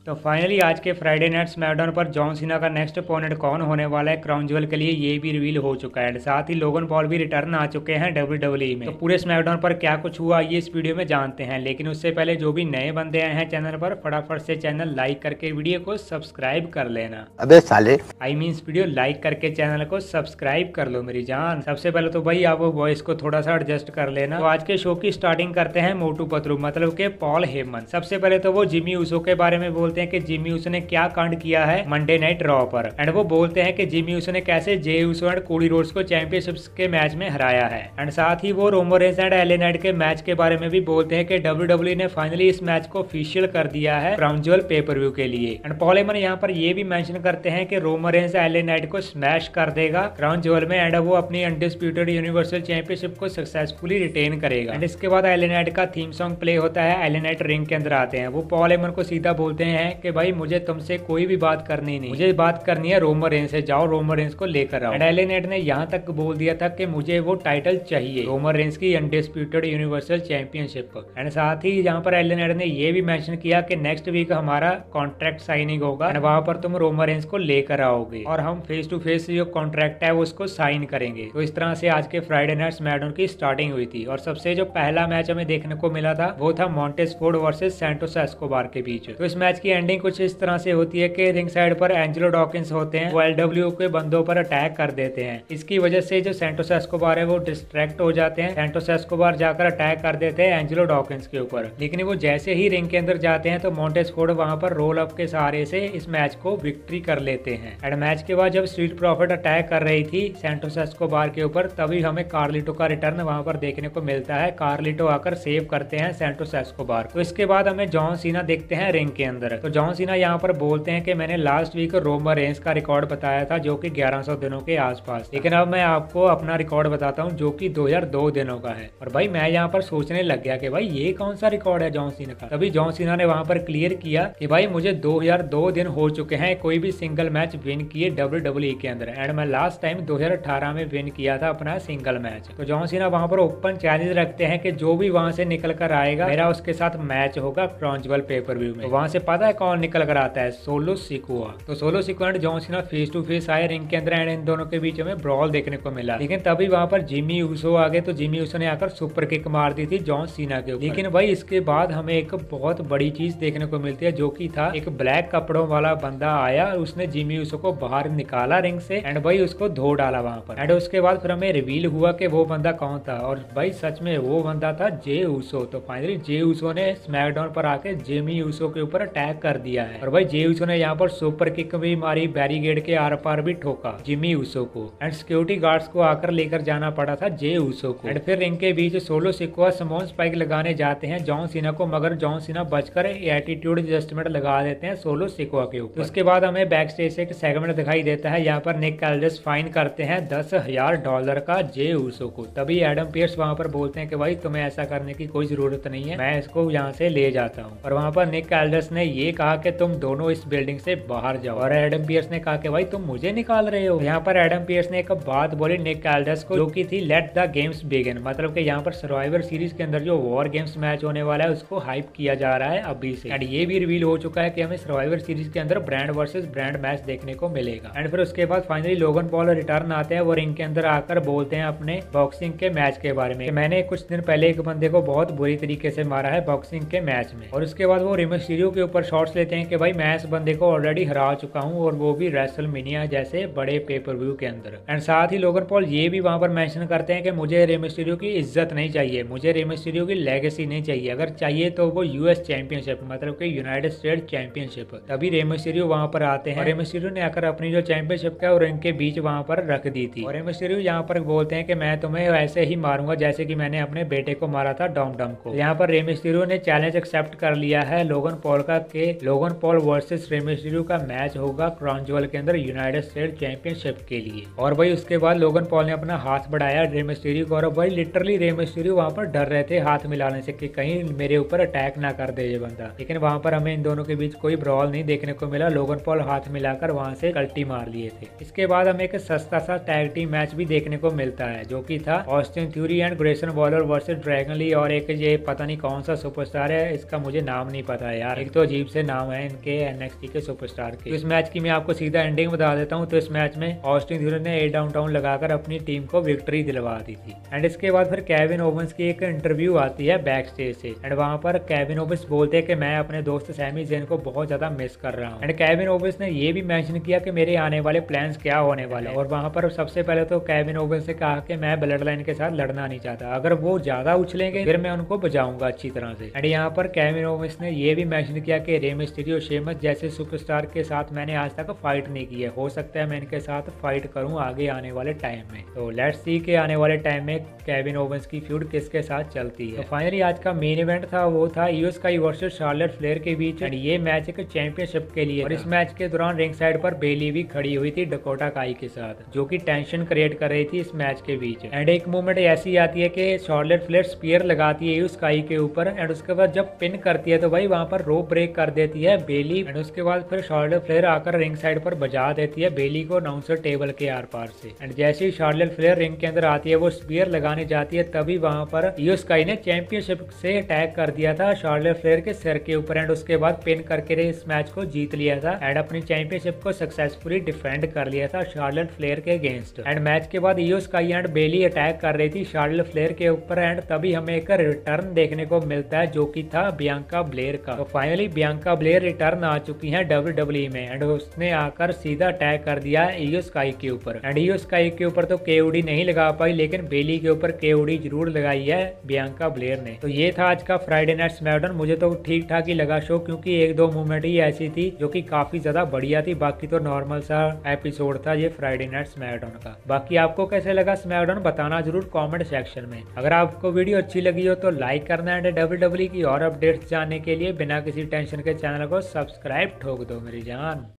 तो फाइनली आज के फ्राइडे नाइट स्मैकडाउन पर जॉन सीना का नेक्स्ट अपोनेंट कौन होने वाला है क्राउन ज्वेल के लिए ये भी रिवील हो चुका है। साथ ही लोगन पॉल भी रिटर्न आ चुके हैं WWE में। तो पूरे स्मैकडाउन पर क्या कुछ हुआ ये इस वीडियो में जानते हैं, लेकिन उससे पहले जो भी नए बंदे आए हैं चैनल पर फटाफट से चैनल लाइक करके वीडियो को सब्सक्राइब कर लेना। अबे साले आई मीन्स वीडियो लाइक करके चैनल को सब्सक्राइब कर लो मेरी जान। सबसे पहले तो भाई आप वॉइस को थोड़ा सा एडजस्ट कर लेना। तो आज के शो की स्टार्टिंग करते हैं मोटू पतलू मतलब के पॉल हेमन। सबसे पहले तो वो जिमी ऊसो के बारे में बोलते हैं कि जिमी ऊसो ने क्या कांड किया है मंडे नाइट रॉ पर। एंड वो बोलते हैं कि जिमी ऊसो ने कैसे Jey Uso and Cody Rhodes को चैंपियनशिप्स के मैच में हराया है। एंड साथ ही वो Roman Reigns and LA Knight के मैच के बारे में भी बोलते हैं कि WWE ने फाइनली इस मैच को ऑफिशियल कर दिया है क्राउन ज्वेल पेपर व्यू के लिए। एंड पॉल हेमन यहाँ पर ये भी मेंशन करते हैं कि रोमन रेंस एले नाइट को स्मैश कर देगा क्राउन ज्वेल में एंड वो अपनी अनडिस्प्यूटेड यूनिवर्सल चैंपियनशिप को सक्सेसफुली रिटेन करेगा। एंड इसके बाद एले नाइट का थीम सॉन्ग प्ले होता है। एले नाइट रिंग के अंदर आते हैं। वो पॉल हेमन को सीधा बोलते हैं कि भाई मुझे तुमसे कोई भी बात करनी नहीं, मुझे बात करनी है रोमन रेंस से, जाओ रोमन रेंस को लेकर आओ। एंड एले नाइट ने यहाँ तक बोल दिया था कि मुझे वो टाइटल चाहिए, रोमन रेंस की अनडिस्प्यूटेड यूनिवर्सल चैंपियनशिप। एंड साथ ही यहाँ पर एले नाइट ने ये भी मेंशन किया कि नेक्स्ट वीक हमारा कॉन्ट्रैक्ट साइनिंग होगा एंड वहां पर तुम रोमन रेंस को लेकर आओगे और हम फेस टू फेस जो कॉन्ट्रैक्ट है उसको साइन करेंगे। तो इस तरह से आज के फ्राइडे नाइट स्मैकडाउन की स्टार्टिंग हुई थी और सबसे जो पहला मैच हमें देखने को मिला था वो था Montez Ford versus Santos Escobar के बीच। तो इस मैच की एंडिंग कुछ इस तरह से होती है कि रिंग साइड पर एंजेलो डॉकिंस होते हैं, वो LW के बंदों पर अटैक कर देते हैं। इसकी वजह से जो सैंटोस एस्कोबार है वो डिस्ट्रैक्ट हो जाते हैं। सैंटोस एस्कोबार जाकर अटैक कर देते हैं एंजेलो डॉकिंस के ऊपर, लेकिन वो जैसे ही रिंग के अंदर जाते हैं तो मॉन्टेस फोर्ड वहां पर रोल अप के सहारे से इस मैच को विक्ट्री कर लेते हैं। एंड मैच के बाद जब स्ट्रीट प्रॉफिट अटैक कर रही थी सैंटोस एस्कोबार के ऊपर तभी हमें कार्लिटो का रिटर्न वहां पर देखने को मिलता है। कार्लिटो आकर सेव करते हैं सैंटोस एस्कोबार। तो इसके बाद हमें जॉन सीना देखते हैं रिंग के अंदर। तो जॉन सीना यहाँ पर बोलते हैं कि मैंने लास्ट वीक रोमन रेंस का रिकॉर्ड बताया था जो कि 1100 दिनों के आसपास, लेकिन अब मैं आपको अपना रिकॉर्ड बताता हूँ जो कि 2002 दिनों का है। और भाई मैं यहाँ पर सोचने लग गया कि भाई ये कौन सा रिकॉर्ड है जॉन सीना का। तभी जॉन सीना ने वहां पर क्लियर किया कि भाई मुझे 2002 दिन हो चुके हैं कोई भी सिंगल मैच विन किए WWE के अंदर। एंड मैं लास्ट टाइम 2018 में विन किया था अपना सिंगल मैच। तो जॉन सीना वहां पर ओपन चैलेंज रखते हैं कि जो भी वहां से निकल कर आएगा मेरा उसके साथ मैच होगा क्राउन ज्वेल पेपर व्यू में। तो वहां से पता है कौन निकल कर आता है? Solo Sikoa. तो Solo Sikoa and John Cena face to face आए रिंग के अंदर एंड इन दोनों के बीच में ब्रॉल देखने को मिला। लेकिन तभी वहां पर जिमी ऊसो आ गए। तो जिमी ऊसो ने आकर सुपर किक मार दी थी जॉन सीना के ऊपर। लेकिन भाई इसके बाद हमें एक बहुत बड़ी चीज देखने को मिलती है जो कि था एक ब्लैक कपड़ों वाला बंदा आया और उसने जिमी ऊसो को बाहर निकाला रिंग से एंड भाई उसको धो डाला वहां पर। एंड उसके बाद फिर हमें रिवील हुआ कि वो बंदा कौन था और भाई सच में वो बंदा था जे ऊसो। तो फाइनली जे ऊसो ने स्मैकडाउन पर आके जिमी ऊसो के ऊपर अटैक कर दिया है और भाई जे ऊसो ने यहाँ पर सुपर किक भी मारी, बैरीगेड के आर पार भी ठोका जिमी ऊसो को एंड सिक्योरिटी गार्ड्स को आकर लेकर जाना पड़ा था जे ऊसो को। एंड फिर रिंग के बीच सोलो सिकोआ समोन स्पाइक लगाने जाते हैं जॉन सीना को, मगर जॉन सीना बचकर एटीट्यूड एडजस्टमेंट लगा देते हैं सोलो सिकोआ के ऊपर। उसके बाद हमें बैक स्टेज से एक सेगमेंट दिखाई देता है। यहाँ पर निक एल्डस फाइन करते हैं $10,000 का जे ऊसो को। तभी एडम पियर्स वहां पर बोलते हैं कि भाई तुम्हें ऐसा करने की कोई जरूरत नहीं है, मैं इसको यहाँ से ले जाता हूँ। और वहां पर निक एल्डस ने ये कहा कि तुम दोनों इस बिल्डिंग से बाहर जाओ और एडम पियर्स ने कहा कि भाई तुम मुझे निकाल रहे हो। यहाँ पर एडम पियर्स ने एक बात बोली निक एल्डस को जो की थी लेट द गेम्स बिगिन, मतलब कि यहाँ पर सर्वाइवर सीरीज के अंदर जो वॉर गेम्स मैच होने वाला है उसको हाइप किया जा रहा है अभी से। एंड ये भी रिवील हो चुका है कि हमें सर्वाइवर सीरीज के अंदर ब्रांड वर्सेस ब्रांड मैच देखने को मिलेगा। एंड फिर उसके बाद फाइनली लोगन पॉल रिटर्न आते हैं। वो रिंग के अंदर आकर बोलते हैं अपने बॉक्सिंग के मैच के बारे में। मैंने कुछ दिन पहले एक बंदे को बहुत बुरी तरीके से मारा है बॉक्सिंग के मैच में। और उसके बाद वो रे मिस्टीरियो के ऊपर शॉट्स लेते हैं कि भाई मैं इस बंदे को ऑलरेडी हरा चुका हूँ और वो भी रेसलमेनिया जैसे बड़े पेपर व्यू के अंदर। एंड साथ ही लोगन पॉल ये भी वहां पर मेंशन करते हैं कि मुझे रे मिस्टीरियो की इज्जत नहीं चाहिए, मुझे रे मिस्टीरियो की लेगेसी नहीं चाहिए, अगर चाहिए तो वो यूएस चैंपियनशिप मतलब कि यूनाइटेड स्टेट चैंपियनशिप। तभी रे मिस्टीरियो वहां पर आते हैं। रे मिस्टीरियो ने आकर अपनी जो चैंपियनशिप है और इनके बीच वहां पर रख दी थी। और रे मिस्टीरियो यहाँ पर बोलते हैं कि मैं तुम्हें वैसे ही मारूंगा जैसे कि मैंने अपने बेटे को मारा था डॉम डम को। यहाँ पर रे मिस्टीरियो ने चैलेंज एक्सेप्ट कर लिया है लोगन पॉल का कि Logan Paul versus Rey Mysterio का मैच होगा क्राउन ज्वेल के अंदर यूनाइटेड स्टेट चैंपियनशिप के लिए। और भाई उसके बाद लोगन पॉल ने अपना हाथ बढ़ाया रे मिस्टीरियो को और भाई लिटरली रे मिस्टीरियो वहां पर डर रहे थे हाथ मिलाने से कि कहीं मेरे ऊपर अटैक ना कर दे ये बंदा। लेकिन वहां पर हमें इन दोनों के बीच कोई ब्रॉल नहीं देखने को मिला। लोगन पॉल हाथ मिलाकर वहां से कल्टी मार लिए थे। इसके बाद हमें एक सस्ता सा टैग टीम मैच भी देखने को मिलता है जो कि था Austin Theory and Grayson Waller versus Dragon Lee और एक ये पता नहीं कौन सा सुपरस्टार है, इसका मुझे नाम नहीं पता है यार, एक तो अजीब से नाम है इनके NXT के सुपरस्टार के। तो इस मैच की मैं आपको सीधा एंडिंग बता देता हूँ। तो इस मैच में ऑस्टिन थ्योरी ने ए डाउनटाउन लगाकर अपनी टीम को विक्ट्री दिलवा दी थी। एंड इसके बाद फिर केविन ओवेंस की एक इंटरव्यू आती है बैक स्टेज से। एंड वहां पर केविन ओवेंस बोलते हैं कि मैं अपने दोस्त सैमी ज़ेन को बहुत ज्यादा मिस कर रहा हूँ। एंड केविन ओवेंस ने ये भी मेंशन किया कि मेरे आने वाले प्लान्स क्या होने वाले हैं। और वहां पर सबसे पहले तो केविन ओवेंस ने कहा कि मैं ब्लड लाइन के साथ लड़ना नहीं चाहता, अगर वो ज्यादा उछलेंगे फिर मैं उनको बजाऊंगा अच्छी तरह से। एंड यहाँ पर केविन ओवेंस ने ये भी मेंशन किया कि रे मिस्टीरियो, शेमस जैसे सुपरस्टार के साथ मैंने आज तक फाइट नहीं की है, हो सकता है मैं इनके साथ फाइट करूं आगे आने वाले टाइम में। तो लेट्स सी के आने वाले टाइम में केविन ओवेंस की फ्यूड किसके साथ चलती है। तो फाइनली आज का मेन इवेंट था वो था इयो स्काई वर्सेस शार्लेट फ्लेयर के बीच। एंड ये मैच एक चैंपियनशिप के लिए। और इस मैच के दौरान रिंग साइड पर बेली भी खड़ी हुई थी डकोटा काई के साथ, जो कि टेंशन क्रिएट कर रही थी इस मैच के बीच। एंड एक मोमेंट ऐसी आती है कि शार्लेट फ्लेयर स्पीयर लगाती है इयो स्काई के ऊपर। एंड उसके बाद जब पिन करती है तो भाई वहां पर रोप ब्रेक कर देती है बेली। एंड उसके बाद फिर शार्लेट फ्लेयर आकर रिंग साइड पर बजा देती है बेली को अनाउंसर टेबल के आर पार से। एंड जैसे ही शार्लेट फ्लेयर रिंग के अंदर आती है, वो स्पीयर लगाने जाती है, तभी वहां पर इयो स्काई ने चैंपियनशिप से अटैक कर दिया था शार्लेट फ्लेयर के सिर के ऊपर। एंड उसके बाद पिन करके इस मैच को जीत लिया था एंड अपनी चैंपियनशिप को सक्सेसफुली डिफेंड कर लिया था शार्लेट फ्लेयर के अगेंस्ट। एंड मैच के बाद इयो स्काई एंड बेली अटैक कर रही थी शार्लेट फ्लेयर के ऊपर। एंड तभी हमें एक रिटर्न देखने को मिलता है जो कि था बियांका ब्लेयर का। तो फाइनली बियांका ब्लेयर रिटर्न आ चुकी है WWE में। एंड उसने आकर सीधा अटैक कर दिया इयो स्काई के ऊपर। एंड इयो स्काई के ऊपर तो KOD नहीं लगा पाई, लेकिन बेली के ऊपर KOD जरूर लगाई है बियांका ब्लेयर ने। तो ये था आज का फ्राइडे नाइट स्मैकडाउन। मुझे तो ठीक ठाक ही लगा शो, क्योंकि एक दो मूवमेंट ही ऐसी थी जो कि काफी ज्यादा बढ़िया थी। बाकी तो नॉर्मल सा एपिसोड था ये फ्राइडे नाइट स्मैकडाउन का। बाकी आपको कैसे लगा स्मैकडाउन बताना जरूर कमेंट सेक्शन में। अगर आपको वीडियो अच्छी लगी हो तो लाइक करना एंड WWE की और अपडेट्स जानने के लिए बिना किसी टेंशन के चैनल को सब्सक्राइब ठोक दो मेरी जान।